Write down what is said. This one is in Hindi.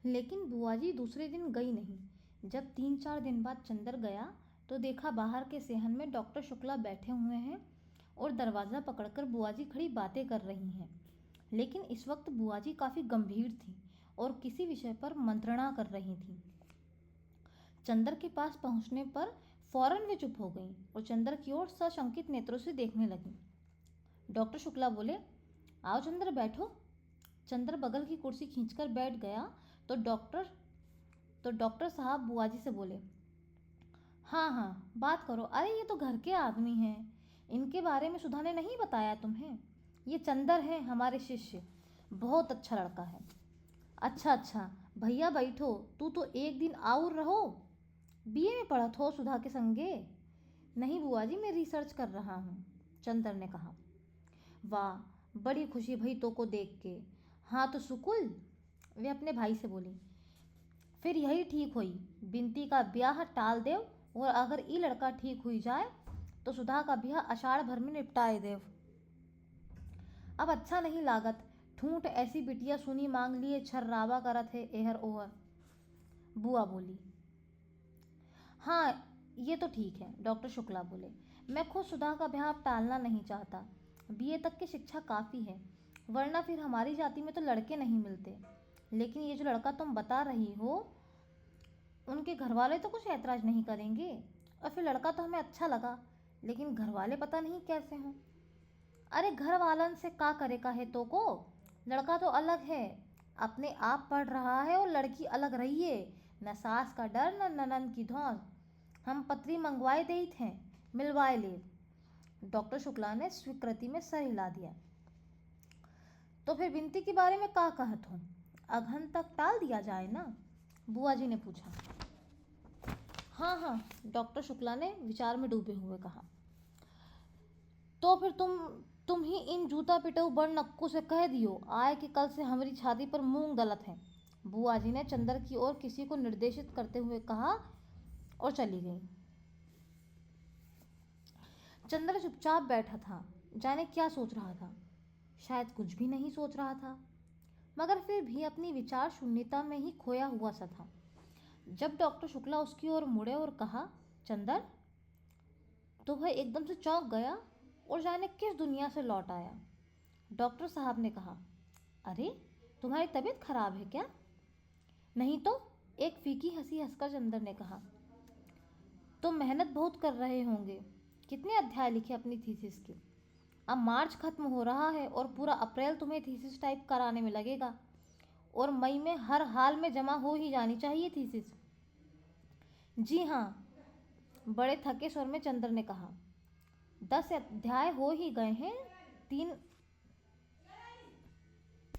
लेकिन बुआ जी दूसरे दिन गई नहीं। जब 3-4 दिन बाद चंदर गया तो देखा बाहर के सेहन में डॉक्टर शुक्ला बैठे हुए हैं और दरवाज़ा पकड़कर बुआ जी खड़ी बातें कर रही हैं। लेकिन इस वक्त बुआ जी काफ़ी गंभीर थी और किसी विषय पर मंत्रणा कर रही थी। चंदर के पास पहुंचने पर फौरन वे चुप हो गईं और चंदर की ओर सशंकित नेत्रों से देखने लगीं। डॉक्टर शुक्ला बोले, आओ चंदर बैठो। चंदर बगल की कुर्सी खींचकर बैठ गया तो डॉक्टर साहब बुआ जी से बोले, हाँ हाँ बात करो। अरे ये तो घर के आदमी हैं, इनके बारे में सुधा ने नहीं बताया तुम्हें? ये चंदर हैं हमारे शिष्य, बहुत अच्छा लड़का है। अच्छा अच्छा भैया बैठो, तू तो एक दिन और रहो। बीए में पढ़त हो सुधा के संगे? नहीं बुआ जी, मैं रिसर्च कर रहा हूँ, चंदर ने कहा। वाह, बड़ी खुशी भई तो को देख के। हाँ तो सुकुल, वे अपने भाई से बोली। फिर यही ठीक हुई, बिनती का ब्याह टाल देव और अगर ई लड़का ठीक हुई जाए तो सुधा का ब्याह आषाढ़ भर में निपटाए देव। अब अच्छा नहीं लागत, ठूंठ ऐसी बिटिया सुनी मांग लिए छर्रावा करत है एहर ओहर। बुआ बोली। हाँ ये तो ठीक है, डॉक्टर शुक्ला बोले। मैं खुद सुधा का ब्याह टालना नहीं चाहता। बीए तक की शिक्षा काफ़ी है, वरना फिर हमारी जाति में तो लड़के नहीं मिलते। लेकिन ये जो लड़का तुम बता रही हो, उनके घर वाले तो कुछ ऐतराज़ नहीं करेंगे। और फिर लड़का तो हमें अच्छा लगा, लेकिन घर वाले पता नहीं कैसे हों। अरे घर वालन से का करे का है तो को, लड़का तो अलग है, अपने आप पढ़ रहा है और लड़की अलग रही है। न सास का डर न ननन की धौंस। हम पत्री मंगवाए दे थे, मिलवाए ले। डॉक्टर शुक्ला ने स्वीकृति में सर हिला दिया। तो फिर बिनती के बारे में का कहत हूँ, अगहन तक टाल दिया जाए ना? बुआ जी ने पूछा। हाँ हाँ, डॉक्टर शुक्ला ने विचार में डूबे हुए कहा। तो फिर तुम ही इन जूता पिटऊ बड़ नक्कू से कह दियो आए कि कल से हमारी छाती पर मूंग दलत है, बुआ जी ने चंदर की ओर किसी को निर्देशित करते हुए कहा और चली गई। चंदर चुपचाप बैठा था, जाने क्या सोच रहा था। शायद कुछ भी नहीं सोच रहा था, मगर फिर भी अपनी विचार शून्यता में ही खोया हुआ सा था। जब डॉक्टर शुक्ला उसकी ओर मुड़े और कहा, चंदर, तो वह एकदम से चौंक गया और जाने किस दुनिया से लौट आया। डॉक्टर साहब ने कहा, अरे तुम्हारी तबीयत खराब है क्या? नहीं तो, एक फीकी हंसी हंसकर चंदर ने कहा। तुम मेहनत बहुत कर रहे होंगे। कितने अध्याय लिखे अपनी थीसिस के? अब मार्च खत्म हो रहा है और पूरा अप्रैल तुम्हें थीसिस टाइप कराने में लगेगा और मई में हर हाल में जमा हो ही जानी चाहिए थीसिस। जी हाँ, बड़े थके स्वर में चंद्र ने कहा। 10 अध्याय हो ही गए हैं, 3